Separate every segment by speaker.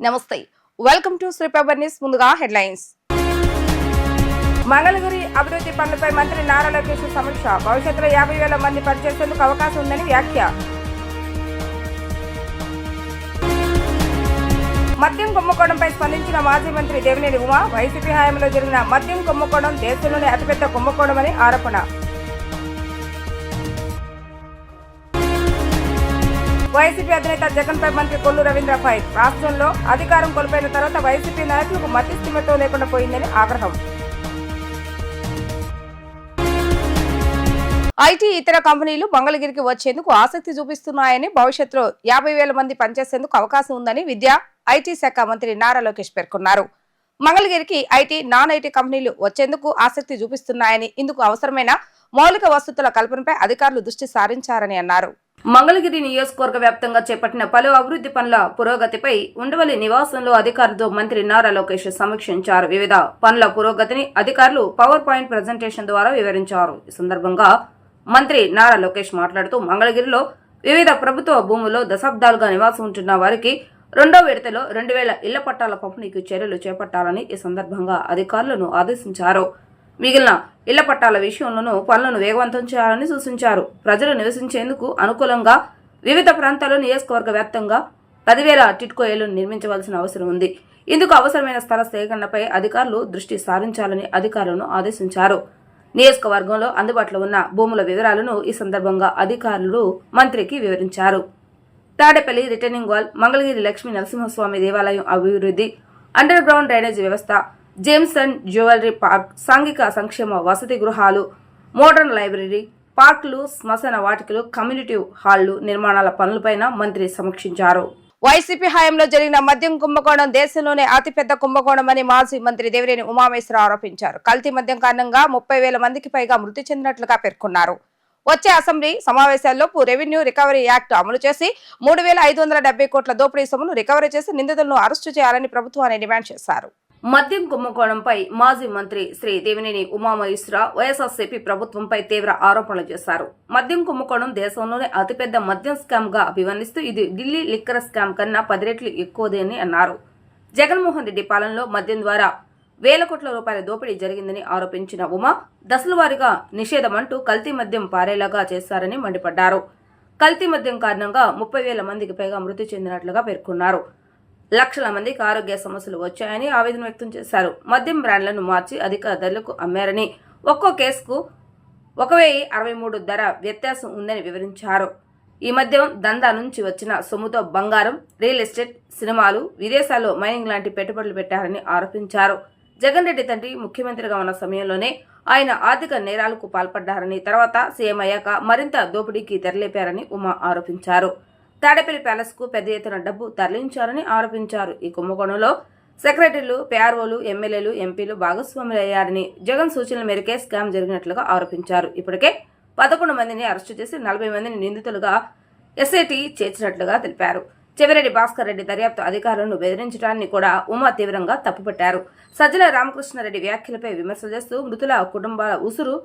Speaker 1: నమస్తే welcome to Shri paper news. ముందుగా headlines. Mangalagiri అభివృద్ధి పనులపై మంత్రి నారా లోకేష్ సమీక్ష. భవిష్యత్తులో 50,000 మంది పనిచేసేందుకు అవకాశం ఉందని వ్యాఖ్య. మద్యం కుంభకోణంపై స్పందించిన మాజీ మంత్రి దేవినేని ఉమా. వైసీపీ హయాంలో జరిగిన మద్యం కుంభకోణం దేశంలోనే అతిపెద్ద కుంభకోణమని ఆరోపణ. వైసీపీ అధినేత జగన్ పై మంత్రి కొల్లు రవీంద్ర ఫైర్. రాష్ట్రంలో అధికారం కోల్పోయిన తర్వాత వైసీపీ నాయకులకు మధ్యస్థిమితం లేకుండా పోయిందని ఆగ్రహం. ఐటీ ఇతర కంపెనీలు మంగళగిరికి వచ్చేందుకు ఆసక్తి చూపిస్తున్నాయని, భవిష్యత్తులో 50,000 మంది పనిచేసేందుకు అవకాశం ఉందని విద్యా ఐటీ శాఖ మంత్రి నారా లోకేష్ పేర్కొన్నారు. మంగళగిరికి ఐటీ, నాన్ ఐటీ కంపెనీలు వచ్చేందుకు ఆసక్తి చూపిస్తున్నాయని, ఇందుకు అవసరమైన మౌలిక వసతుల కల్పనపై అధికారులు దృష్టి సారించారని అన్నారు. మంగళగిరి నియోజకవర్గ వ్యాప్తంగా చేపట్టిన పలు అభివృద్ధి పనుల పురోగతిపై ఉండవల్లి నివాసంలో అధికారులతో మంత్రి నారా లోకేష్ సమీక్షించారు. వివిధ పనుల పురోగతిని అధికారులు పవర్ పాయింట్ ప్రజెంటేషన్ ద్వారా వివరించారు. ఈ సందర్భంగా మంత్రి నారా లోకేష్ మాట్లాడుతూ, మంగళగిరిలో వివిధ ప్రభుత్వ భూముల్లో దశాబ్దాలుగా నివాసం ఉంటున్న వారికి 2వ విడతలో 2,000 ఇళ్ల పట్టాల పంపిణీకి చర్యలు చేపట్టాలని ఈ సందర్భంగా అధికారులను ఆదేశించారు. మిగిలిన ఇళ్ల పట్టాల విషయంలోనూ పనులను వేగవంతం చేయాలని సూచించారు. ప్రజలు నివసించేందుకు అనుకూలంగా వివిధ ప్రాంతాల్లో నియోజకవర్గ వ్యాప్తంగా 10,000 టిట్కో ఇళ్లను నిర్మించవలసిన అవసరం ఉంది. ఇందుకు అవసరమైన స్థల సేకరణపై అధికారులు దృష్టి సారించాలని అధికారులను ఆదేశించారు. నియోజకవర్గంలో అందుబాటులో ఉన్న భూముల వివరాలను ఈ సందర్భంగా అధికారులు మంత్రికి వివరించారు. తాడేపల్లి రిటర్నింగ్ వాల్, మంగళగిరి లక్ష్మీ నరసింహస్వామి దేవాలయం అభివృద్ధి, అండర్ గ్రౌండ్ డ్రైనేజ్ వ్యవస్థ, జేమ్స్ అండ్ జ్యువెలరీ పార్క్, సాంఘిక సంక్షేమ వసతి గృహాలు, మోడర్న్ లైబ్రరీ, పార్కులు, శ్మశాన వాటికలు, కమ్యూనిటీ హాళ్లు నిర్మాణాల పనులపైన మంత్రి సమీక్షించారు. వైసీపీ హయాంలో జరిగిన మద్యం కుంభకోణం దేశంలోనే అతిపెద్ద కుంభకోణమని మాజీ మంత్రి దేవినేని ఉమామేశ్వర ఆరోపించారు. కల్తీ మద్యం కారణంగా 30,000 మందికి పైగా మృతి చెందినట్లుగా పేర్కొన్నారు. వచ్చే అసెంబ్లీ సమావేశాల్లోపు రెవెన్యూ రికవరీ యాక్ట్ అమలు చేసి 3,570 కోట్ల దోపిడీ సొమ్మును రికవరీ చేసి నిందితులను అరెస్టు చేయాలని ప్రభుత్వాన్ని డిమాండ్ చేశారు. మద్యం కుంభకోణంపై మాజీ మంత్రి శ్రీ దేవినేని ఉమామహేశ్వర వైఎస్ఆర్సీపీ ప్రభుత్వంపై తీవ్ర ఆరోపణలు చేశారు. మద్యం కుంభకోణం దేశంలోనే అతిపెద్ద మద్యం స్కామ్ గా అభివర్ణిస్తూ ఇది ఢిల్లీ లిక్కర్ స్కామ్ కన్నా 10 రెట్లు ఎక్కువదని అన్నారు. జగన్మోహన్ రెడ్డి పాలనలో మద్యం ద్వారా వేల కోట్ల రూపాయల దోపిడీ జరిగిందని ఆరోపించిన ఉమా, దశలవారీగా నిషేధమంటూ కల్తీ మద్యం పారేలాగా చేశారని మండిపడ్డారు. కల్తీ మద్యం కారణంగా 30,000 మందికి పైగా మృతి చెందినట్లుగా పేర్కొన్నారు. లక్షల మందికి ఆరోగ్య సమస్యలు వచ్చాయని ఆవేదన వ్యక్తం చేశారు. మద్యం బ్రాండ్లను మార్చి అధిక ధరలకు అమ్మారని, ఒక్కో కేసుకు 1,063 ధర వ్యత్యాసం ఉందని వివరించారు. ఈ మద్యం దందా నుంచి వచ్చిన సొమ్ముతో బంగారం, రియల్ ఎస్టేట్, సినిమాలు, విదేశాల్లో మైనింగ్ లాంటి పెట్టుబడులు పెట్టారని ఆరోపించారు. జగన్ రెడ్డి తండ్రి ముఖ్యమంత్రిగా ఉన్న సమయంలోనే ఆయన ఆర్థిక నేరాలకు పాల్పడ్డారని, తర్వాత సీఎం అయ్యాక మరింత దోపిడీకి తెరలేపారని ఉమా ఆరోపించారు. తాడేపల్లి ప్యాలెస్ కు పెద్ద ఎత్తున డబ్బు తరలించారని ఆరోపించారు. ఈ కుంభకోణంలో సెక్రటరీలు, పీఆర్ఓలు, ఎమ్మెల్యేలు, ఎంపీలు భాగస్వాములయ్యారని, జగన్ సూచనల మేరకే స్కామ్ జరిగినట్లుగా ఆరోపించారు. ఇప్పటికే 11 మందిని అరెస్టు చేసి 40 మందిని నిందితులుగా ఎస్ఐటీ చేర్చినట్లుగా తెలిపారు. చెవిరెడ్డి భాస్కర్ రెడ్డి దర్యాప్తు అధికారులను బెదిరించడాన్ని కూడా ఉమా తీవ్రంగా తప్పుపట్టారు. సజ్జల రామకృష్ణారెడ్డి వ్యాఖ్యలపై విమర్శలు చేస్తూ మృతుల కుటుంబాల ఉసురు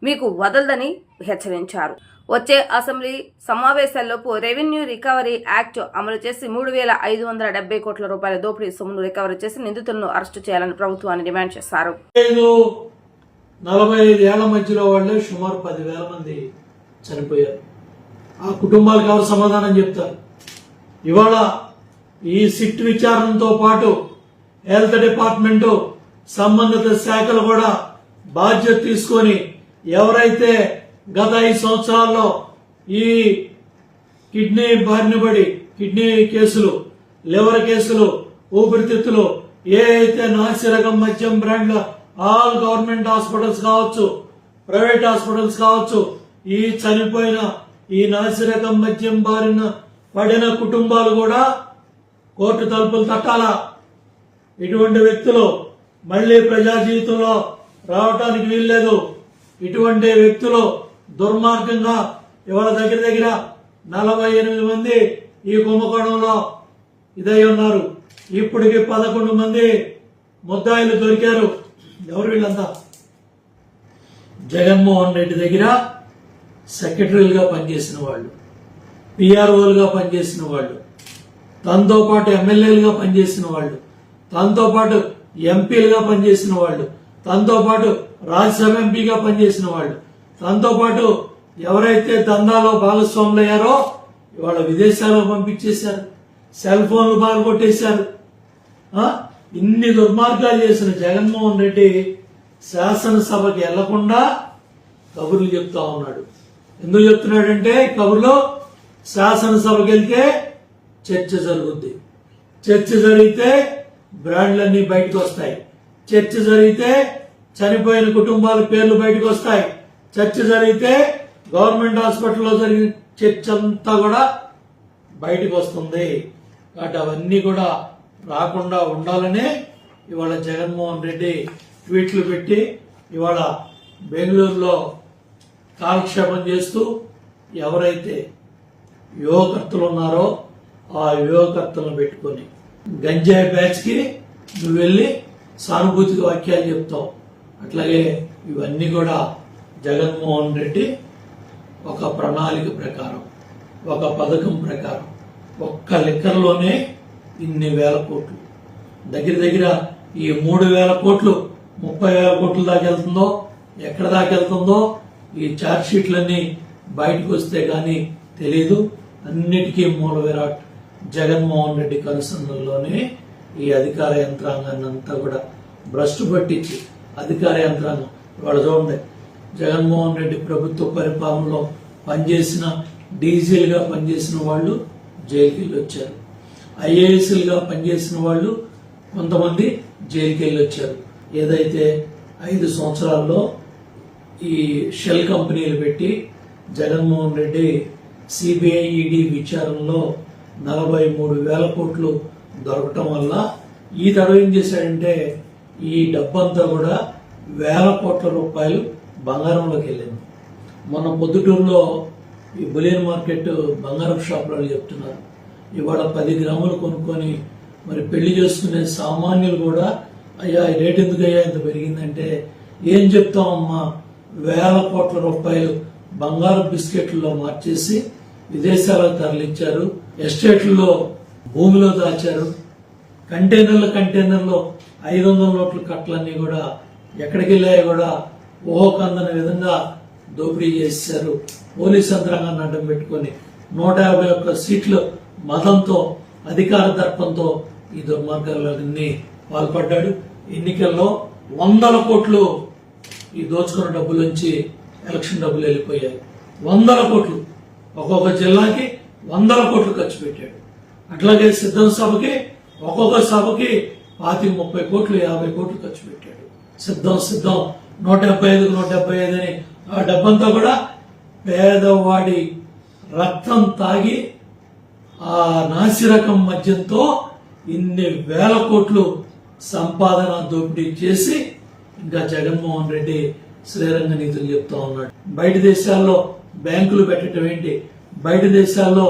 Speaker 1: మీకు వదలదని హెచ్చరించారు. వచ్చే అసెంబ్లీ సమావేశాల్లోపు రెవెన్యూ రికవరీ యాక్ట్ అమలు చేసి 3,570 కోట్ల రూపాయల దోపిడీ సొమ్మును రికవరీ చేసి నిందితులను అరెస్టు చేయాలని ప్రభుత్వాన్ని డిమాండ్ చేశారు.
Speaker 2: 45 ఏళ్ల మధ్యలో వాళ్ళే సుమారు 10,000 మంది చనిపోయారు. ఆ కుటుంబాలకు ఎవరు సమాధానం చెప్తారు? ఇవాళ ఈ సిట్ విచారణతో పాటు హెల్త్ డిపార్ట్మెంట్, సంబంధిత శాఖలు కూడా బాధ్యత తీసుకొని ఎవరైతే గత 5 సంవత్సరాల్లో ఈ కిడ్నీ బారిన పడి కిడ్నీ కేసులు, లివర్ కేసులు, ఊపిరితిత్తులు, ఏ అయితే నాసిరకం మద్యం బ్రాండ్ల ఆల్ గవర్నమెంట్ హాస్పిటల్స్ కావచ్చు, ప్రైవేట్ హాస్పిటల్స్ కావచ్చు, ఈ చనిపోయిన ఈ నాసిరకం మద్యం బారిన పడిన కుటుంబాలు కూడా కోర్టు తలుపులు తట్టాలా. ఇటువంటి వ్యక్తులు మళ్లీ ప్రజా జీవితంలో రావటానికి వీల్లేదు. ఇటువంటి వ్యక్తులు దుర్మార్గంగా ఇవాళ దగ్గర 48 మంది ఈ కుంభకోణంలో ఇదై ఉన్నారు. ఇప్పటికి 11 మంది ముద్దాయిలు దొరికారు. ఎవరు వీళ్ళంతా? జగన్మోహన్ రెడ్డి దగ్గర సెక్రటరీలుగా పనిచేసిన వాళ్ళు, పిఆర్ఓలుగా పనిచేసిన వాళ్ళు, తనతో పాటు ఎమ్మెల్యేలుగా పనిచేసిన వాళ్ళు, తనతో పాటు ఎంపీలుగా పనిచేసిన వాళ్ళు, తనతో పాటు రాజ్యసభ ఎంపీగా పనిచేసిన వాళ్ళు, తనతో పాటు ఎవరైతే దందాలో భాగస్వాములయ్యారో ఇవాళ విదేశాలకు పంపించేశారు, సెల్ ఫోన్లు బాగొట్టేశారు. ఇన్ని దుర్మార్గాలు చేసిన జగన్మోహన్ రెడ్డి శాసనసభకి వెళ్లకుండా కబుర్లు చెప్తా ఉన్నాడు. ఎందుకు చెప్తున్నాడంటే కబుర్లో శాసనసభకి వెళ్తే చర్చ జరుగుద్ది, చర్చ జరిగితే బ్రాండ్లన్నీ బయటకు వస్తాయి, చర్చ జరిగితే చనిపోయిన కుటుంబాల పేర్లు బయటకు వస్తాయి, చర్చ జరిగితే గవర్నమెంట్ హాస్పిటల్లో జరిగిన చర్చ అంతా కూడా బయటకు వస్తుంది. కాబట్టి అవన్నీ కూడా రాకుండా ఉండాలనే ఇవాళ జగన్మోహన్ రెడ్డి ట్వీట్లు పెట్టి ఇవాళ బెంగళూరులో కాలక్షేపం చేస్తూ ఎవరైతే యువకర్తలు ఉన్నారో ఆ యువకర్తలను పెట్టుకొని గంజాయి బ్యాచ్ కి నువ్వు వెళ్ళి సానుభూతి వాక్యాలు చెప్తావు. అట్లాగే ఇవన్నీ కూడా జగన్మోహన్ రెడ్డి ఒక ప్రణాళిక ప్రకారం, ఒక పథకం ప్రకారం ఒక్క లిక్కర్లోనే ఇన్ని వేల కోట్లు, దగ్గర దగ్గర ఈ 3,000 కోట్లు 30,000 కోట్ల దాకా వెళ్తుందో, ఎక్కడ దాకా వెళ్తుందో ఈ ఛార్జ్ షీట్లన్నీ బయటకు వస్తే గానీ తెలీదు. అన్నిటికీ మూల విరాట్ జగన్మోహన్ రెడ్డి కనుసన్నల్లోనే ఈ అధికార యంత్రాంగాన్ని అంతా కూడా భ్రష్టు పట్టించి అధికార యంత్రాంగం ఇవాళ చూడండి, జగన్మోహన్ రెడ్డి ప్రభుత్వ పరిపాలనలో పనిచేసిన డీజీలుగా పనిచేసిన వాళ్ళు జైలుకి వెళ్ళి వచ్చారు, ఐఏఎస్లుగా పనిచేసిన వాళ్ళు కొంతమంది జైలుకి వెళ్ళి వచ్చారు. ఏదైతే 5 సంవత్సరాల్లో ఈ షెల్ కంపెనీలు పెట్టి జగన్మోహన్ రెడ్డి సిబిఐ ఈడీ విచారణలో 43,000 కోట్లు దొరకటం వల్ల ఈ తడవ ఏం చేశాడంటే ఈ డబ్బంతా కూడా వేల కోట్ల రూపాయలు బంగారంలోకి వెళ్ళింది. మొన్న పొద్దుటూరులో ఈ బులియన్ మార్కెట్ బంగారం షాపులలో చెప్తున్నారు ఇవాళ 10 గ్రాములు కొనుక్కొని మరి పెళ్లి చేసుకునే సామాన్యులు కూడా అయ్యా ఈ రేట్ ఎందుకు అయ్యా ఇంత పెరిగిందంటే ఏం చెప్తామమ్మా, వేల కోట్ల రూపాయలు బంగారు బిస్కెట్లలో మార్చేసి విదేశాలకు తరలించారు, ఎస్టేట్లలో భూమిలో దాచారు, కంటైనర్లో 500 నోట్ల కట్టలన్నీ కూడా ఎక్కడికి వెళ్ళాయో కూడా ఊహకందని విధంగా దోపిడీ చేశారు. పోలీస్ యంత్రాంగాన్ని అడ్డం పెట్టుకొని 151 సీట్లు మతంతో అధికార దర్పంతో ఈ దుర్మార్గాలన్నీ పాల్పడ్డాడు. ఎన్నికల్లో 100 కోట్లు ఈ దోచుకున్న డబ్బులోంచి ఎలక్షన్ డబ్బులు వెళ్ళిపోయాయి. 100 కోట్లు ఒక్కొక్క జిల్లాకి 100 కోట్లు ఖర్చు పెట్టాడు. అట్లాగే సిద్ధం సభకి ఒక్కొక్క సభకి 25-30 కోట్లు 50 కోట్లు ఖర్చు పెట్టాడు. సిద్ధం 175 అని ఆ డబ్బంతా కూడా పేదవాడి రక్తం తాగి ఆ నాసిరకం మద్యంతో ఇన్ని వేల కోట్లు సంపాదన దోపిడీ చేసి ఇంకా జగన్మోహన్ రెడ్డి శ్రీరంగ నీతులు చెప్తా ఉన్నాడు. బయట దేశాల్లో బ్యాంకులు పెట్టడం ఏంటి, బయట దేశాల్లో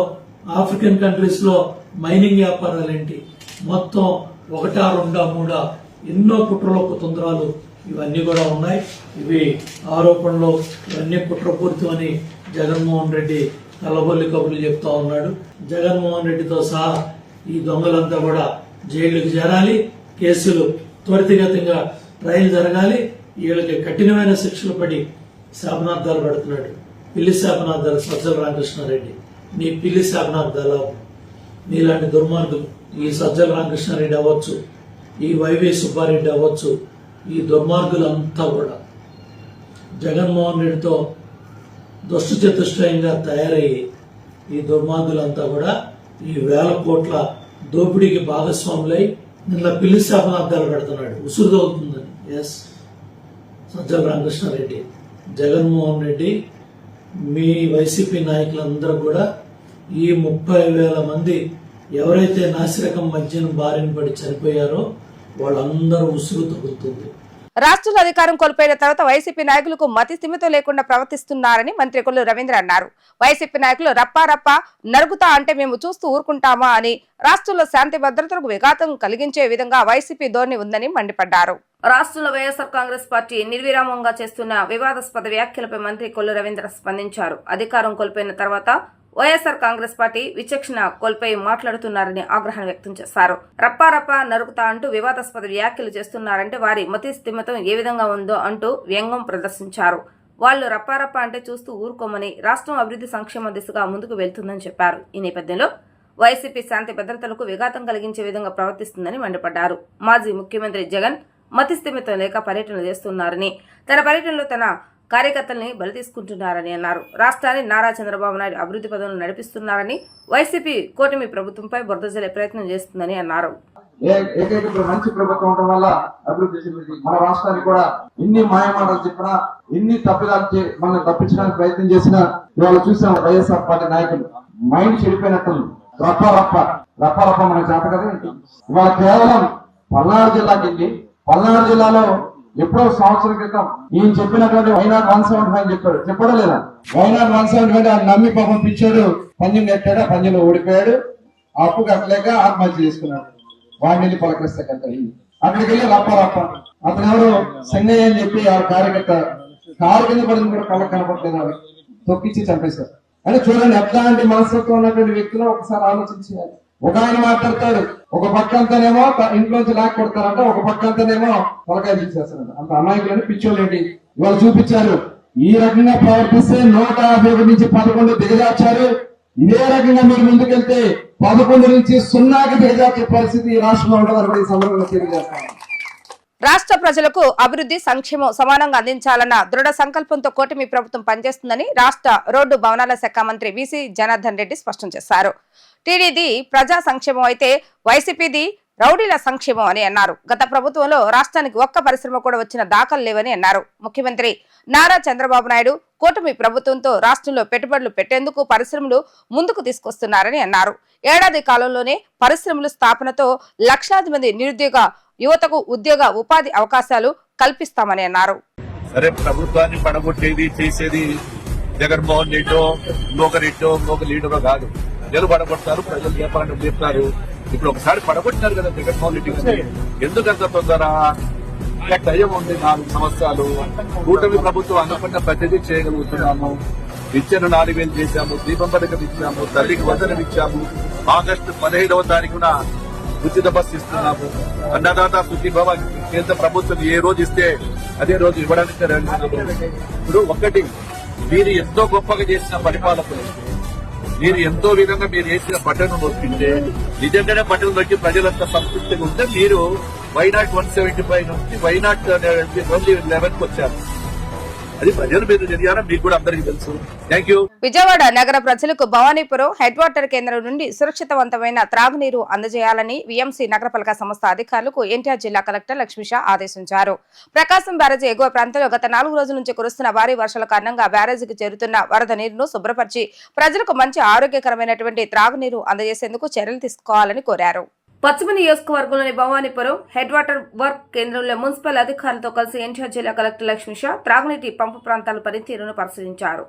Speaker 2: ఆఫ్రికన్ కంట్రీస్ లో మైనింగ్ వ్యాపారాలు ఏంటి, మొత్తం 1, 2, 3 ఎన్నో కుట్రలో కుతంత్రాలు ఇవన్నీ కూడా ఉన్నాయి. ఇవి ఆరోపణలు ఇవన్నీ కుట్రపూరితమని జగన్మోహన్ రెడ్డి కలబొల్లి కబుర్లు చెప్తా ఉన్నాడు. జగన్మోహన్ రెడ్డితో సహా ఈ దొంగలంతా కూడా జైళ్లకు చేరాలి, కేసులు త్వరితగతంగా ట్రయల్ జరగాలి, వీళ్ళకి కఠినమైన శిక్షలు పడి శాపనార్థాలు పెడుతున్నాడు. పిల్లి శాపనార్థాలు సజ్జల రామకృష్ణారెడ్డి, నీ పిల్లి శాపనార్థాలు నీలాంటి దుర్మార్గులు ఈ సజ్జల రామకృష్ణారెడ్డి అవ్వచ్చు, ఈ వైవి సుబ్బారెడ్డి అవ్వచ్చు, ఈ దుర్మార్గులంతా కూడా జగన్మోహన్ రెడ్డితో దుష్ట చతుష్టయంగా తయారయ్యి ఈ దుర్మార్గులంతా కూడా ఈ వేల కోట్ల దోపిడీకి భాగస్వాములై నిన్న పిల్లి శాపనార్థాలు పెడుతున్నాడు. ఉసురు తగ్గుతుందని. ఎస్, సజ్జల రామకృష్ణారెడ్డి, జగన్మోహన్ రెడ్డి, మీ వైసీపీ నాయకులందరూ కూడా ఈ 30,000 మంది ఎవరైతే నాసిరకం మద్యం బారిన పడి చనిపోయారో వాళ్ళందరూ ఉసురు తగ్గుతుంది.
Speaker 1: రాష్ట్రంలో అధికారం కోల్పోయిన తర్వాత వైసీపీ నాయకులకు మతి స్థిమితం లేకుండా ప్రవర్తిస్తున్నారని మంత్రి కొల్లు రవీంద్ర అన్నారు. వైసీపీ నాయకులు రప్పా నరుగుతా అంటే మేము చూస్తూ ఊరుకుంటామా అని రాష్ట్రంలో శాంతి భద్రతలకు విఘాతం కలిగించే విధంగా వైసీపీ ధోరణి ఉందని మండిపడ్డారు. రాష్ట్రంలో వైఎస్ఆర్ కాంగ్రెస్ పార్టీ నిర్విరామంగా చేస్తున్న వివాదాస్పద వ్యాఖ్యలపై మంత్రి కొల్లు రవీంద్ర స్పందించారు. అధికారం కోల్పోయిన తర్వాత వైఎస్ఆర్ కాంగ్రెస్ పార్టీ విచక్షణ కోల్పోయి మాట్లాడుతున్నారని ఆగ్రహం వ్యక్తం చేశారు. రప్పారప్పా నరుకుతా అంటూ వివాదాస్పద వ్యాఖ్యలు చేస్తున్నారంటే వారి మతి స్థిమితం ఏ విధంగా ఉందో అంటూ వ్యంగ్యం ప్రదర్శించారు. వాళ్లు రప్పారప్ప అంటే చూస్తూ ఊరుకోమని రాష్ట్రం అభివృద్ధి సంక్షేమ దిశగా ముందుకు వెళ్తుందని చెప్పారు. ఈ నేపథ్యంలో వైసీపీ శాంతి భద్రతలకు విఘాతం కలిగించే విధంగా ప్రవర్తిస్తుందని మండిపడ్డారు. మాజీ ముఖ్యమంత్రి జగన్ మతి స్థిమితం లేక పర్యటనలు చేస్తున్నారని, తన పర్యటనలో తన కార్యకర్తల్ని బలి తీసుకుంటున్నారని అన్నారు. రాష్ట్రాన్ని నారా చంద్రబాబు నాయుడు అభివృద్ధి పదవులను నడిపిస్తున్నారని, వైసీపీ కూటమి ప్రభుత్వంపై బురద జల్లే ప్రయత్నం చేస్తుందని అన్నారు.
Speaker 3: ఏకైక మంచి ప్రభుత్వం ఉండడం వల్ల అభివృద్ధి చెందింది. మన రాష్ట్రానికి కూడా ఎన్ని మాయమాటలు చెప్పినా, ఎన్ని తప్పిదాలు మనం తప్పించడానికి ప్రయత్నం చేసినా ఇవాళ చూసాం వైఎస్ఆర్ పార్టీ నాయకులు మైండ్ చెడిపోయినట్టు రప్ప మనకు చేత కదా. ఇవాళ కేవలం పల్నాడు జిల్లాకి వెళ్ళి పల్నాడు జిల్లాలో ఎప్పుడో సంవత్సరం క్రితం ఈయన చెప్పినటువంటి వైనాట్ 175 చెప్పడం లేదా? వైనాట్ 175 ఆయన నమ్మి పాపం పిచ్చాడు, పంజం కట్టాడు, ఆ పంజంలో ఓడిపోయాడు, అప్పు కట్టలేక ఆత్మహత్య చేసుకున్నాడు. వాడిని వెళ్ళి పలకరిస్తే కట్ట అక్కడికి వెళ్ళి రప్ప అతను ఎవరు సంగయ్య అని చెప్పి ఆ కార్యకర్త కారు కింద పడింది కూడా కళ్ళకు కనపడలేదు, అవి తొక్కిచ్చి చంపేశారు. అంటే చూడండి ఎట్లాంటి మనస్తత్వం ఉన్నటువంటి వ్యక్తులు ఒకసారి ఆలోచించాలి. ఒక ఆయన మాట్లాడతాడు, ఒక పక్క అంతానేమో ఇంట్లోంచి లాక్ కొడతారంట, ఒక పక్క అంతానేమో తలకాయ తీసేస్తారంట. అంత అమాయకులని పిచ్చోళ్ళేంటి ఇవాళ చూపించారు. ఈ రకంగా ప్రవర్తిస్తే 151 నుంచి 11 దిగజార్చారు. ఇదే రకంగా మీరు ముందుకెళ్తే 11 నుంచి 0కి దిగజార్చే పరిస్థితి ఈ రాష్ట్రంలో ఉంటుందని ఈ సందర్భంగా తెలియజేస్తాను.
Speaker 1: రాష్ట్ర ప్రజలకు అభివృద్ధి సంక్షేమం సమానంగా అందించాలన్న దృఢ సంకల్పంతో కూటమి ప్రభుత్వం పనిచేస్తుందని రాష్ట్ర రోడ్డు భవనాల శాఖ మంత్రి వీసీ జనార్దన్ రెడ్డి స్పష్టం చేశారు. టీడీది ప్రజా సంక్షేమం అయితే వైసీపీది రౌడీల సంక్షేమం అని అన్నారు. గత ప్రభుత్వంలో రాష్ట్రానికి ఒక్క పరిశ్రమ కూడా వచ్చిన దాఖలు లేవని అన్నారు. ముఖ్యమంత్రి నారా చంద్రబాబు నాయుడు కూటమి ప్రభుత్వంతో రాష్ట్రంలో పెట్టుబడులు పెట్టేందుకు పరిశ్రమలు ముందుకు తీసుకొస్తున్నారని అన్నారు. ఏడాది కాలంలోనే పరిశ్రమల స్థాపనతో లక్షలాది మంది నిరుద్యోగ యువతకు ఉద్యోగ ఉపాధి అవకాశాలు కల్పిస్తామని అన్నారు.
Speaker 4: సరే, ప్రభుత్వాన్ని పడగొట్టేది చేసేది జగన్మోహన్ రెడ్డో ఇంకొక లీడరో కాదు. ప్రజలు పడగొడతారు, ప్రజలు వ్యాపారం చెప్తారు. ఇప్పుడు ఒకసారి పడగొట్టినారు కదా జగన్మోహన్ రెడ్డి గారిని, ఎందుకంత తొందర? ఇంకా టైం ఉంది, 4 సంవత్సరాలు. కూటమి ప్రభుత్వం అనుకున్న ప్రతిదీ చేయగలుగుతున్నాము. విద్యను 4000 చేశాము, దీపం పథకం ఇచ్చాము, తల్లికి వందనం ఇచ్చాము, ఆగస్టు 15వ తారీఖున ఉచిత బస్సు ఇస్తున్నాము, అన్నదాత సుఖీభవ కేంద్ర ప్రభుత్వం ఏ రోజు ఇస్తే అదే రోజు ఇవ్వడానికి ఇప్పుడు ఒకటి, మీరు ఎంతో గొప్పగా చేసిన పరిపాలకులు, మీరు ఎంతో విధంగా మీరు వేసిన బటన్ నొక్కింటే నిజంగానే బటన్ నొక్కి ప్రజలంతా సంతృప్తిగా ఉంటే మీరు వైనాట్ 175 నుంచి వైనాట్ 11కి వచ్చారు. అది ప్రజలు మీరు జరిగారా మీకు కూడా అందరికీ తెలుసు. Thank you.
Speaker 1: విజయవాడ నగర ప్రజలకు భవానీపురం హెడ్ వాటర్ కేంద్రం నుండి సురక్షితవంతమైన త్రాగునీరు అందజేయాలని విఎంసీ నగరపాలక సంస్థ అధికారులకు ఎన్టీఆర్ జిల్లా కలెక్టర్ లక్ష్మీషా ఆదేశించారు. ప్రకాశం బ్యారేజీ ఎగువ ప్రాంతంలో గత 4 రోజుల నుంచి కురుస్తున్న భారీ వర్షాల కారణంగా బ్యారేజీకి చేరుతున్న వరద నీరును శుభ్రపరిచి ప్రజలకు మంచి ఆరోగ్యకరమైనటువంటి త్రాగునీరు అందజేసేందుకు చర్యలు తీసుకోవాలని కోరారు. పశ్చిమ నియోజకవర్గంలోని భవానీపురం హెడ్ వాటర్ వర్క్ కేంద్రంలో మున్సిపల్ అధికారులతో కలిసి ఎన్టీఆర్ జిల్లా కలెక్టర్ లక్ష్మీషా త్రాగునీటి పంపు ప్రాంతాల పనితీరును పరిశీలించారు.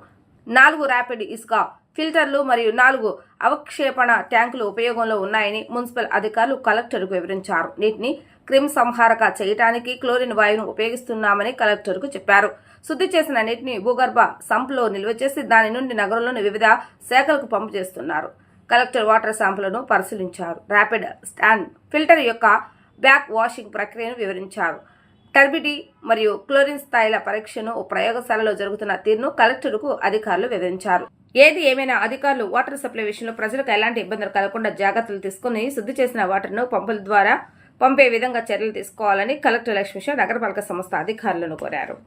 Speaker 1: 4 ర్యాపిడ్ ఇసుక ఫిల్టర్లు మరియు 4 అవక్షేపణ ట్యాంకులు ఉపయోగంలో ఉన్నాయని మున్సిపల్ అధికారులు కలెక్టర్కు వివరించారు. నీటిని క్రిమి సంహారక చేయడానికి క్లోరిన్ వాయువును ఉపయోగిస్తున్నామని కలెక్టర్కు చెప్పారు. శుద్ధి చేసిన నీటిని భూగర్భ సంపులో నిల్వ చేసి దాని నుండి నగరంలోని వివిధ శాఖలకు పంపు చేస్తున్నారు. కలెక్టర్ వాటర్ శాంపుల్ను పరిశీలించారు. ర్యాపిడ్ స్టాండ్ ఫిల్టర్ యొక్క బ్యాక్ వాషింగ్ ప్రక్రియను వివరించారు. టర్బిడి మరియు క్లోరిన్ స్థాయిల పరీక్షను ప్రయోగశాలలో జరుగుతున్న తీరును కలెక్టర్కు అధికారులు వివరించారు. ఏది ఏమైనా అధికారులు వాటర్ సప్లై విషయంలో ప్రజలకు ఎలాంటి ఇబ్బందులు కలగకుండా జాగ్రత్తలు తీసుకుని శుద్ధి చేసిన వాటర్ను పంపుల ద్వారా పంపే విధంగా చర్యలు తీసుకోవాలని కలెక్టర్ లక్ష్మీషా నగరపాలక సంస్థ అధికారులను కోరారు.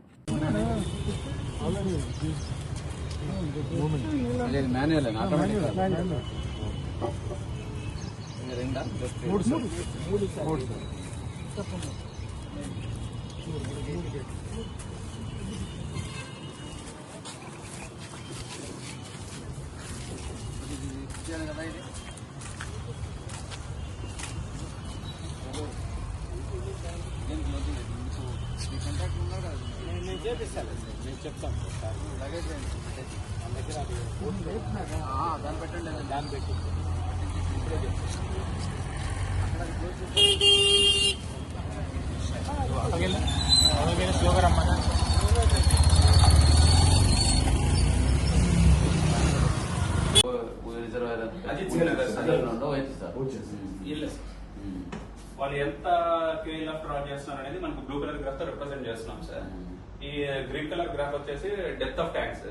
Speaker 5: అజిత్ సింగ్ నగర్ సార్.
Speaker 6: వీళ్ళే సార్. వాళ్ళు ఎంత కేఎల్ఎఫ్ డ్రా చేస్తున్నారు అనేది మనకు బ్లూ కలర్ గ్రాఫ్ తో రిప్రజెంట్ చేస్తున్నాం సార్. ఈ గ్రీన్ కలర్ గ్రాఫ్ వచ్చేసి డెప్త్ ఆఫ్ ట్యాంక్స్,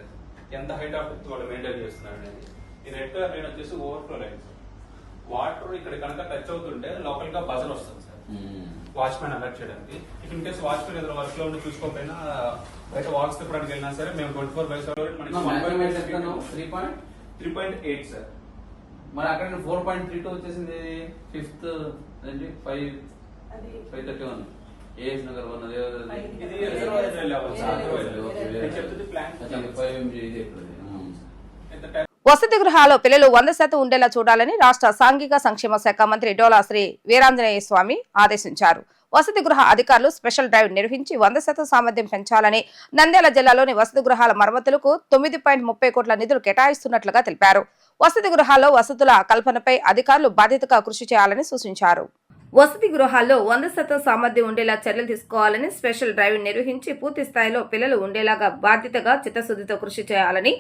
Speaker 6: ఎంత హైట్ ఆఫ్ డెప్త్ వాళ్ళు మెయింటైన్ చేస్తున్నారు అనేది. ఈ రెడ్ కలర్ లైన్ వచ్చేసి ఓవర్ఫ్లో లైన్ సార్. వాటర్ ఇక్కడ కనుక టచ్ అవుతుంటే లోకల్ గా బజర్ వస్తుంది సార్, వాచ్మెన్ అలర్ట్ చేయడానికి. ఇన్ కేసు వాచ్మెన్ ఏదైనా వర్క్ లో ఉండి చూసుకోకపోయినా బయట వాక్స్ తిప్పడానికి వెళ్ళినా సరే మేము 24/7 మనకి 3.8 సార్.
Speaker 5: మరి అక్కడ 4.32 వచ్చేసింది. ఫిఫ్త్ 531 ఏఎస్ నగర్ 1 అదే
Speaker 6: ఇది రిజర్వాయర్ లెవెల్ సార్. నేను చెప్తుంది ప్లాన్
Speaker 5: 5 MG ఇది ఇక్కడ.
Speaker 6: ఎంత
Speaker 1: వసతి గృహాల్లో పిల్లలు 100% ఉండేలా చూడాలని రాష్ట్ర సాంఘిక సంక్షేమ శాఖ మంత్రి డోలా శ్రీ వీరాంజనేయ స్వామి ఆదేశించారు. వసతి గృహ అధికారులు స్పెషల్ డ్రైవ్ నిర్వహించి 100% సామర్థ్యం పెంచాలని, నంద్యాల జిల్లాలోని వసతి గృహాల మరమ్మతులకు 9.30 కోట్ల నిధులు కేటాయిస్తున్నట్లుగా తెలిపారు. వసతి గృహాల్లో వసతుల కల్పనపై అధికారులు బాధ్యతగా కృషి చేయాలని సూచించారు. వసతి గృహాల్లో 100% సామర్థ్యం ఉండేలా చర్యలు తీసుకోవాలని, స్పెషల్ డ్రైవ్ నిర్వహించి పూర్తి స్థాయిలో పిల్లలు ఉండేలాగా బాధ్యతగా చిత్తశుద్ధితో కృషి చేయాలని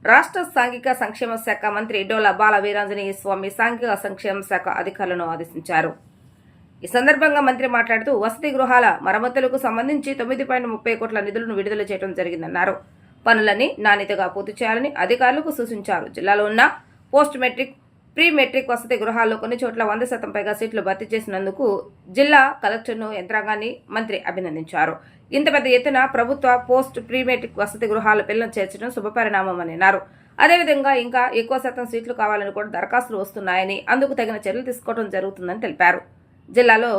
Speaker 1: రాష్ట్ర సాంఘిక సంక్షేమ శాఖ మంత్రి డోలా బాల వీరాంజనేయ స్వామి సాంఘిక సంక్షేమ శాఖ అధికారులను ఆదేశించారు. ఈ సందర్భంగా మంత్రి మాట్లాడుతూ వసతి గృహాల మరమ్మతులకు సంబంధించి 9.30 కోట్ల నిధులను విడుదల చేయడం జరిగిందన్నారు. పనులన్నీ నాణ్యతగా పూర్తి చేయాలని అధికారులకు సూచించారు. జిల్లాలో ఉన్న పోస్ట్ మెట్రిక్, ప్రీ మెట్రిక్ వసతి గృహాల్లో కొన్ని చోట్ల 100% పైగా సీట్లు భర్తీ చేసినందుకు జిల్లా కలెక్టర్ను, యంత్రాంగాన్ని మంత్రి అభినందించారు. ఇంత పెద్ద ఎత్తున ప్రభుత్వ పోస్ట్ ప్రీ మెట్రిక్ వసతి గృహాల పిల్లలను చేర్చడం శుభపరిణామమని అన్నారు. అదేవిధంగా ఇంకా ఎక్కువ శాతం సీట్లు కావాలని కూడా దరఖాస్తులు వస్తున్నాయని, అందుకు తగిన చర్యలు తీసుకోవడం జరుగుతుందని తెలిపారు. జిల్లాలో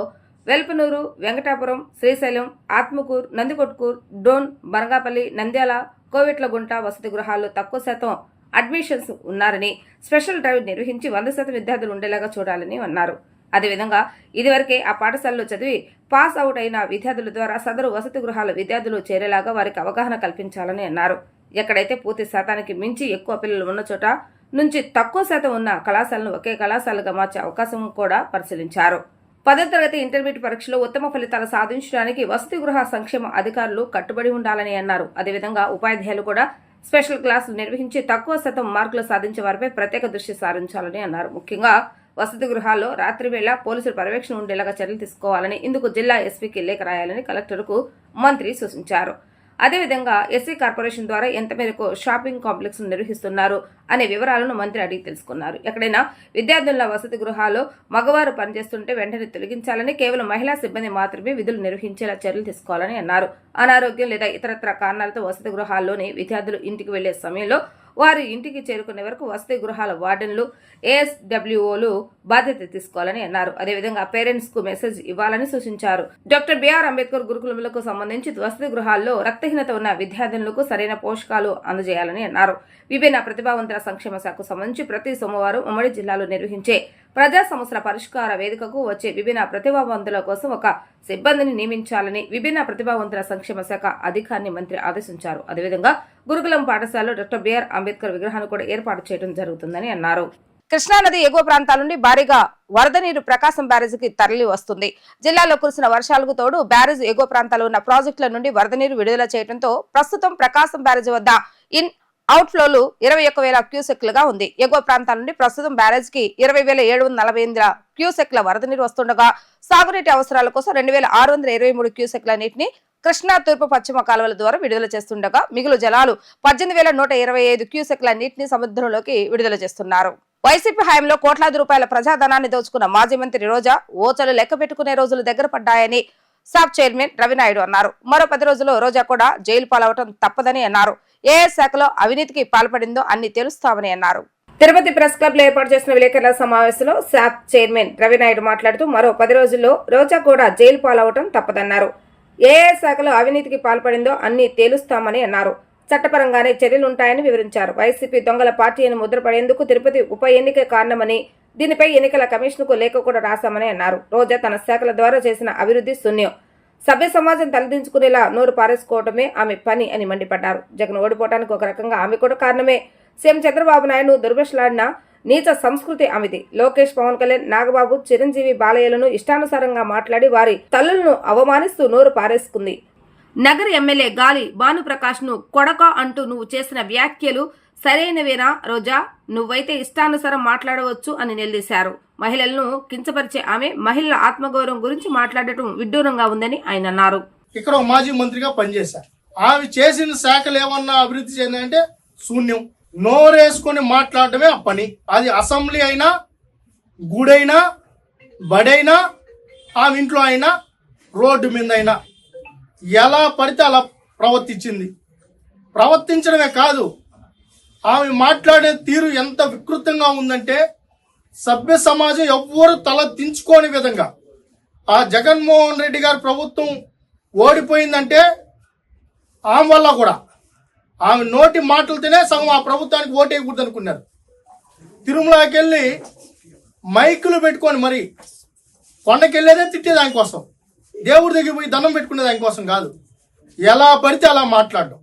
Speaker 1: వెల్పనూరు, వెంకటాపురం, శ్రీశైలం, ఆత్మకూరు, నందికొట్కూరు, డోన్, బనగాపల్లి, నంద్యాల, కోవిట్లగుంట వసతి గృహాల్లో తక్కువ శాతం అడ్మిషన్స్ ఉన్నారని, స్పెషల్ డ్రైవ్ నిర్వహించి 100% విద్యార్థులు ఉండేలాగా చూడాలని అన్నారు. అదేవిధంగా ఇదివరకే ఆ పాఠశాలలో చదివి పాస్ అవుట్ అయిన విద్యార్థుల ద్వారా సదరు వసతి గృహాల విద్యార్థులు చేరేలాగా వారికి అవగాహన కల్పించాలని అన్నారు. ఎక్కడైతే పూర్తి శాతానికి మించి ఎక్కువ పిల్లలు ఉన్న చోట నుంచి తక్కువ శాతం ఉన్న కళాశాలను ఒకే కళాశాలగా మార్చే అవకాశం కూడా పరిశీలించారు. 10వ తరగతి ఇంటర్మీడియట్ పరీక్షలో ఉత్తమ ఫలితాలు సాధించడానికి వసతి గృహ సంక్షేమ అధికారులు కట్టుబడి ఉండాలని అన్నారు. అదేవిధంగా ఉపాధ్యాయులు కూడా స్పెషల్ క్లాసులు నిర్వహించి తక్కువ శాతం మార్కులు సాధించే వారిపై ప్రత్యేక దృష్టి సారించాలని అన్నారు. ముఖ్యంగా వసతి గృహాల్లో రాత్రి వేళ పోలీసుల పర్యవేక్షణ ఉండేలాగా చర్యలు తీసుకోవాలని, ఇందుకు జిల్లా ఎస్పీకి లేఖ రాయాలని కలెక్టర్కు మంత్రి సూచించారు. అదేవిధంగా ఎస్సీ కార్పొరేషన్ ద్వారా ఎంత మేరకు షాపింగ్ కాంప్లెక్స్ నిర్వహిస్తున్నారు అనే వివరాలను మంత్రి అడిగి తెలుసుకున్నారు. ఎక్కడైనా విద్యార్థుల వసతి గృహాల్లో మగవారు పనిచేస్తుంటే వెంటనే తొలగించాలని, కేవలం మహిళా సిబ్బంది మాత్రమే విధులు నిర్వహించేలా చర్యలు తీసుకోవాలని అన్నారు. అనారోగ్యం లేదా ఇతరత్ర కారణాలతో వసతి గృహాల్లోని విద్యార్థులు ఇంటికి వెళ్లే సమయంలో వారు ఇంటికి చేరుకునే వరకు వసతి గృహాల వార్డెన్లు, ఏఎస్డబ్ల్యూఓలు బాధ్యత తీసుకోవాలని అన్నారు. అదేవిధంగా పేరెంట్స్ కు మెసేజ్ ఇవ్వాలని సూచించారు. డాక్టర్ బిఆర్ అంబేద్కర్ గురుకులములకు సంబంధించి వసతి గృహాల్లో రక్తహీనత ఉన్న విద్యార్థులకు సరైన పోషకాలు అందజేయాలని అన్నారు. విభిన్న ప్రతిభావంతుల సంక్షేమ శాఖకు సంబంధించి ప్రతి సోమవారం ఉమ్మడి జిల్లాలో నిర్వహించే ప్రజా సమస్యల పరిష్కార వేదికకు వచ్చే విభిన్న ప్రతిభావంతుల కోసం ఒక సిబ్బందిని నియమించాలని విభిన్న ప్రతిభావంతుల సంక్షేమ శాఖ అధికారిని మంత్రి ఆదేశించారు. అదేవిధంగా గురుకులం పాఠశాలలో డాక్టర్ బిఆర్ అంబేద్కర్ విగ్రహాన్ని కూడా ఏర్పాటు చేయడం జరుగుతుందని అన్నారు. కృష్ణానది ఎగువ ప్రాంతాల నుండి భారీగా వరద నీరు ప్రకాశం బ్యారేజీకి తరలి వస్తుంది. జిల్లాలో కురిసిన వర్షాలకు తోడు బ్యారేజ్ ఎగువ ప్రాంతాల్లో ఉన్న ప్రాజెక్టుల నుండి వరద నీరు విడుదల చేయడంతో ప్రస్తుతం ప్రకాశం బ్యారేజీ వద్ద ఇన్ అవుట్ఫ్లోలు 21,000 క్యూసెక్లుగా ఉంది. ఎగువ ప్రాంతాల నుండి ప్రస్తుతం బ్యారేజ్ కి 20,748 క్యూసెక్ల వరద నీరు వస్తుండగా సాగునీటి అవసరాల కోసం 2,623 క్యూసెక్ల నీటిని కృష్ణా తూర్పు పశ్చిమ కాలువల ద్వారా విడుదల చేస్తుండగా మిగులు జలాలు 18,125 క్యూసెక్ల నీటిని సముద్రంలోకి విడుదల చేస్తున్నారు. వైసీపీ హయాంలో కోట్లాది రూపాయల ప్రజాధనాన్ని దోచుకున్న మాజీ మంత్రి రోజా ఓచలు లెక్క పెట్టుకునే రోజులు దగ్గర పడ్డాయని సాబ్ చైర్మన్ రవినాయుడు అన్నారు. మరో 10 రోజుల్లో రోజా కూడా జైలు పాలవటం తప్పదని అన్నారు. ఏ శాఖలో అవినీతికి పాల్పడిందో అన్ని తెలుస్తామని అన్నారు. తిరుపతి ప్రెస్ క్లబ్ లో ఏర్పాటు చేసిన విలేకరుల సమావేశంలో సాబ్ చైర్మన్ రవినాయుడు మాట్లాడుతూ మరో 10 రోజుల్లో రోజా కూడా జైలు పాలవటం తప్పదన్నారు. ఏ శాఖలో అవినీతికి పాల్పడిందో అన్ని తేలుస్తామని అన్నారు. చట్టపరంగానే చర్యలుంటాయని వివరించారు. వైసీపీ దొంగల పార్టీ అని ముద్రపడేందుకు తిరుపతి ఉప ఎన్నిక కారణమని, దీనిపై ఎన్నికల కమిషన్ కు లేఖ కూడా రాశామని అన్నారు. రోజా తన శాఖల ద్వారా చేసిన అభివృద్ధి శూన్యం, సభ్య సమాజం తలదించుకునేలా నోరు పారేసుకోవడమే ఆమె పని అని మండిపడ్డారు. జగన్ ఓడిపోవడానికి ఒక రకంగా ఆమె కూడా కారణమే. సీఎం చంద్రబాబు నాయుడు దుర్భషలాడిన నీచ సంస్కృతి ఆమెది. లోకేష్, పవన్ కళ్యాణ్, నాగబాబు, చిరంజీవి, బాలయ్యలను ఇష్టానుసారంగా మాట్లాడి వారి తల్లులను అవమానిస్తూ నోరు పారేసుకుంది. నగర ఎమ్మెల్యే గాలి భానుప్రకాష్ ను కొడక అంటూ నువ్వు చేసిన వ్యాఖ్యలు సరైనవేనా రోజా, నువ్వైతే ఇష్టానుసారం మాట్లాడవచ్చు అని నిలదీశారు. మహిళలను కించపరిచే ఆమె మహిళల ఆత్మగౌరవం గురించి మాట్లాడటం విడ్డూరంగా ఉందని ఆయన అన్నారు.
Speaker 7: ఇక్కడ ఒక మాజీ మంత్రిగా పనిచేశారు. ఆమె చేసిన శాఖలు ఏమన్నా అభివృద్ధి చెందంటే శూన్యం. నోరేసుకొని మాట్లాడటమే ఆ పని. అది అసెంబ్లీ అయినా, గుడైనా, బడైనా, ఆమె ఇంట్లో అయినా, రోడ్డు మీద అయినా ఎలా పడితే అలా ప్రవర్తించడమే కాదు, ఆమె మాట్లాడే తీరు ఎంత వికృతంగా ఉందంటే సభ్య సమాజం ఎవ్వరు తల దించుకోని విధంగా. ఆ జగన్మోహన్ రెడ్డి గారి ప్రభుత్వం ఓడిపోయిందంటే ఆమె వల్ల కూడా. ఆమె నోటి మాటలతోనే సగం ఆ ప్రభుత్వానికి ఓటేయకూడదు అనుకున్నారు. తిరుమలకి వెళ్ళి మైకులు పెట్టుకొని మరి కొండకెళ్ళేదే తిట్టే దానికోసం, దేవుడి దగ్గర పోయి దండం పెట్టుకునే దానికోసం కాదు. ఎలా పడితే అలా మాట్లాడడం.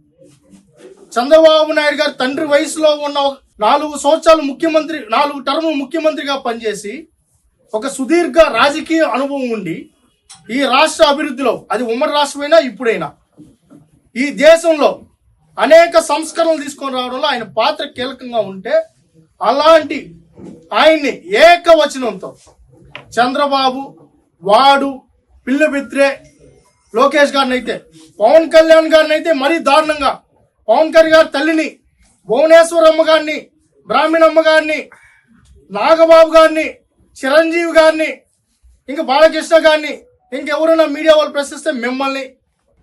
Speaker 7: చంద్రబాబు నాయుడు గారు తండ్రి వయసులో ఉన్న 4 సంవత్సరాలు ముఖ్యమంత్రి, 4 టర్మ్ ముఖ్యమంత్రిగా పనిచేసి ఒక సుదీర్ఘ రాజకీయ అనుభవం ఉండి ఈ రాష్ట్ర అభివృద్ధిలో, అది ఉమ్మడి రాష్ట్రమైనా ఇప్పుడైనా, ఈ దేశంలో అనేక సంస్కరణలు తీసుకొని రావడంలో ఆయన పాత్ర కీలకంగా ఉంటే, అలాంటి ఆయన్ని ఏకవచనంతో చంద్రబాబు, వాడు, పిల్లబిత్రే, లోకేష్ గారిని అయితే, పవన్ కళ్యాణ్ గారిని అయితే మరీ దారుణంగా, పవన్ కళ్యాణ్ గారి తల్లిని, భువనేశ్వరమ్మ గారిని, బ్రాహ్మణమ్మ గారిని, నాగబాబు గారిని, చిరంజీవి గారిని, ఇంకా బాలకృష్ణ గారిని, ఇంకెవరైనా మీడియా వాళ్ళు ప్రశ్నిస్తే మిమ్మల్ని.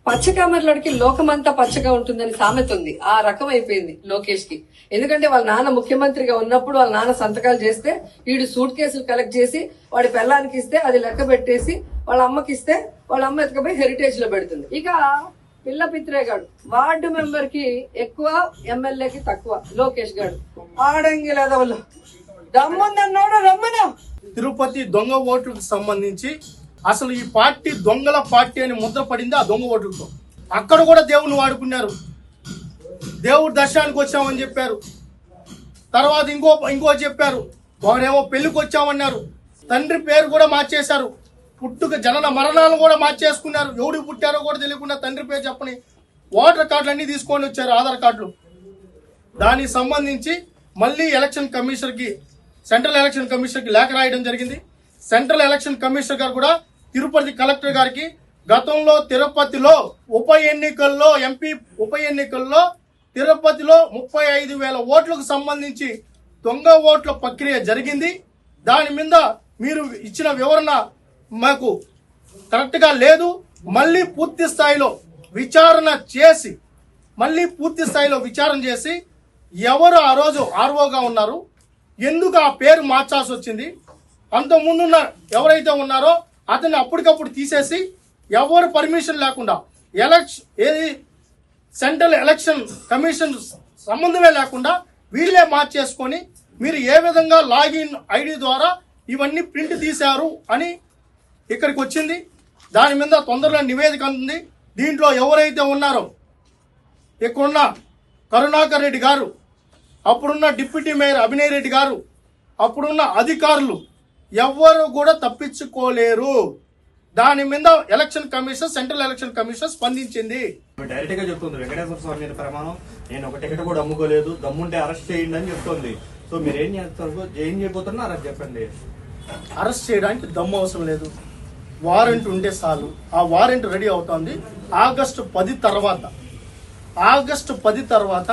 Speaker 8: పచ్చకామర్లకి లోకమంతా పచ్చగా ఉంటుందని సామెత ఉంది. ఆ రకం అయిపోయింది లోకేష్ కి. ఎందుకంటే వాళ్ళ నాన్న ముఖ్యమంత్రిగా ఉన్నప్పుడు వాళ్ళ నాన్న సంతకాలు చేస్తే వీడు సూట్ కేసులు కలెక్ట్ చేసి వాడి పెళ్ళానికి ఇస్తే అది లెక్క పెట్టేసి వాళ్ళ అమ్మకి ఇస్తే వాళ్ళ అమ్మ ఎత్తుకపోయి హెరిటేజ్ లో పెడుతుంది. ఇక పిల్ల పిత్రేగాడు వార్డు మెంబర్ కి ఎక్కువ, ఎమ్మెల్యేకి తక్కువ. లోకేష్ గారు ఆడంగి లేదవల్లో దమ్ముందన్నోడు రమ్మను.
Speaker 7: తిరుపతి దొంగ ఓట్లకు సంబంధించి అసలు ఈ పార్టీ దొంగల పార్టీ అని ముద్ర పడింది ఆ దొంగ ఓట్లతో. అక్కడ కూడా దేవుని వాడుకున్నారు. దేవుడి దర్శనానికి వచ్చామని చెప్పారు. తర్వాత ఇంకో చెప్పారు. వారేమో పెళ్లికి వచ్చామన్నారు. తండ్రి పేరు కూడా మార్చేశారు. పుట్టుక జనన మరణాలను కూడా మార్చేసుకున్నారు. ఎవడికి పుట్టారో కూడా తెలియకుండా తండ్రి పేరు చెప్పని ఓటర్ కార్డులు అన్ని తీసుకొని వచ్చారు, ఆధార్ కార్డులు. దానికి సంబంధించి మళ్ళీ ఎలక్షన్ కమిషనర్ కి, సెంట్రల్ ఎలక్షన్ కమిషనర్ కి లేఖ రాయడం జరిగింది. సెంట్రల్ ఎలక్షన్ కమిషనర్ గారు కూడా తిరుపతి కలెక్టర్ గారికి గతంలో తిరుపతిలో ఎంపీ ఉప ఎన్నికల్లో తిరుపతిలో 35,000 ఓట్లకు సంబంధించి దొంగ ఓట్ల ప్రక్రియ జరిగింది. దాని మీద మీరు ఇచ్చిన వివరణ మాకు కరెక్ట్ గా లేదు. మళ్ళీ పూర్తి స్థాయిలో విచారణ చేసి ఎవరు ఆ రోజు ఆర్ఓగా ఉన్నారు, ఎందుకు ఆ పేరు మార్చాల్సి వచ్చింది, అంతకుముందున్న ఎవరైతే ఉన్నారో అతన్ని అప్పటికప్పుడు తీసేసి ఎవరు పర్మిషన్ లేకుండా సెంట్రల్ ఎలక్షన్ కమిషన్ సంబంధమే లేకుండా వీళ్ళే మార్చేసుకొని మీరు ఏ విధంగా లాగిన్ ఐడి ద్వారా ఇవన్నీ ప్రింట్ తీశారు అని ఇక్కడికి వచ్చింది. దాని మీద తొందరలో నివేదిక అందుతుంది. దీంట్లో ఎవరైతే ఉన్నారో ఇక్కడున్న కరుణాకర్ రెడ్డి గారు, అప్పుడున్న డిప్యూటీ మేయర్ అభినయ్ రెడ్డి గారు, అప్పుడున్న అధికారులు ఎవ్వరు కూడా తప్పించుకోలేరు. దాని మీద సెంట్రల్ ఎలక్షన్ కమిషన్ స్పందించింది.
Speaker 9: డైరెక్ట్ గా చెప్తుంది వెంకటేశ్వర స్వామి మీద ప్రమాణం, నేను ఒక టికెట్ కూడా అమ్ముకోలేదు, దమ్ముంటే అరెస్ట్ చేయండి అని చెప్తుంది. సో మీరు ఏం చేస్తారు, ఏం చేయబోతున్నా అరెస్ట్ చెప్పండి.
Speaker 7: అరెస్ట్ చేయడానికి దమ్ము అవసరం లేదు, వారెంట్ ఉంటే చాలు. ఆ వారెంట్ రెడీ అవుతోంది. ఆగస్టు 10 తర్వాత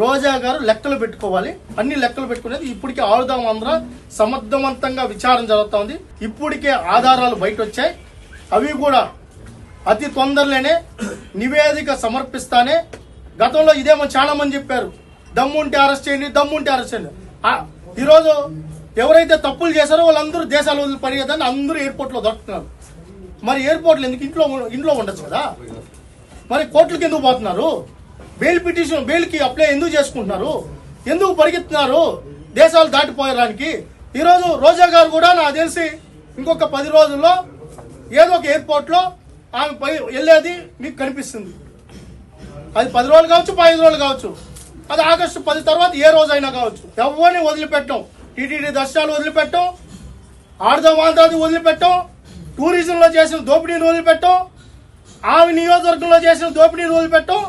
Speaker 7: రోజా గారు లెక్కలు పెట్టుకోవాలి. అన్ని లెక్కలు పెట్టుకునేది ఇప్పటికే ఆరుదాం ఆంధ్ర సమర్థవంతంగా విచారణ జరుగుతోంది. ఇప్పటికే ఆధారాలు బయట వచ్చాయి. అవి కూడా అతి తొందరలోనే నివేదిక సమర్పిస్తానే. గతంలో ఇదేమో చాలా మంది చెప్పారు, దమ్ముంటే అరెస్ట్ చేయండి. ఈరోజు ఎవరైతే తప్పులు చేశారో వాళ్ళందరూ దేశాలు వదిలి పరిగెత్తాన్ని అందరూ ఎయిర్పోర్ట్ లో దొరుకుతున్నారు. మరి ఎయిర్పోర్ట్లు ఎందుకు, ఇంట్లో ఉండొచ్చు కదా. మరి కోర్టులకు ఎందుకు పోతున్నారు? బెయిల్ కి అప్లై ఎందుకు చేసుకుంటున్నారు? ఎందుకు పరిగెత్తున్నారు దేశాలు దాటిపోయడానికి? ఈరోజు రోజా గారు కూడా నాకు తెలిసి ఇంకొక 10 రోజుల్లో ఏదో ఒక ఎయిర్పోర్ట్ లో ఆమె వెళ్ళేది మీకు కనిపిస్తుంది. అది 10 రోజులు కావచ్చు, 15 రోజులు కావచ్చు, అది ఆగస్టు 10 తర్వాత ఏ రోజైనా కావచ్చు. ఎవరిని వదిలిపెట్టం, టీటీడీ దర్శనాలు వదిలిపెట్టం, ఆర్ధవాంధ్రాది వదిలిపెట్టం, టూరిజంలో చేసిన దోపిడీని వదిలిపెట్టం, ఆమె నియోజకవర్గంలో చేసిన దోపిడీని వదిలిపెట్టం.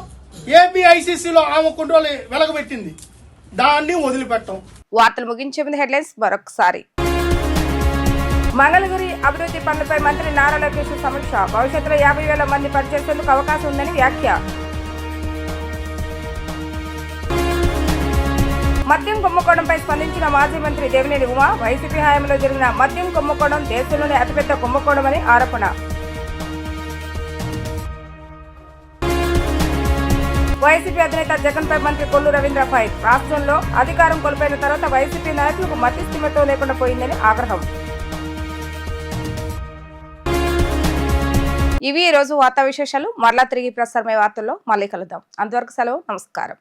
Speaker 7: ఏపీ ఐసీసీలో ఆమె కుంట్రోలు వెలగబెట్టింది. దాన్ని వదిలిపెట్టం.
Speaker 1: వార్తలు ముగించే ముందు హెడ్లైన్స్ మరొకసారి. మంగళగిరి అభివృద్ధి పనులపై మంత్రి నారా లోకేష్ సమీక్ష. భవిష్యత్తులో 50,000 మంది పనిచేసేందుకు అవకాశం ఉందని వ్యాఖ్య. మద్యం కుంభకోణంపై స్పందించిన మాజీ మంత్రి దేవినేని ఉమా. వైసీపీ హయాంలో జరిగిన మద్యం కుంభకోణం దేశంలోనే అతిపెద్ద కుంభకోణమని ఆరోపణ. వైసీపీ అధినేత జగన్ పై మంత్రి కొల్లు రవీంద్ర ఫైర్. రాష్ట్రంలో అధికారం కోల్పోయిన తర్వాత వైసీపీ నాయకులకు మతిస్థిమితం లేకుండా పోయిందని ఆగ్రహం. ఇవి ఈ రోజు వార్తా విశేషాలు. మరలా తిరిగి ప్రసారమయ్యే వార్తల్లో మళ్ళీ కలుద్దాం. అంతవరకు సెలవు. నమస్కారం.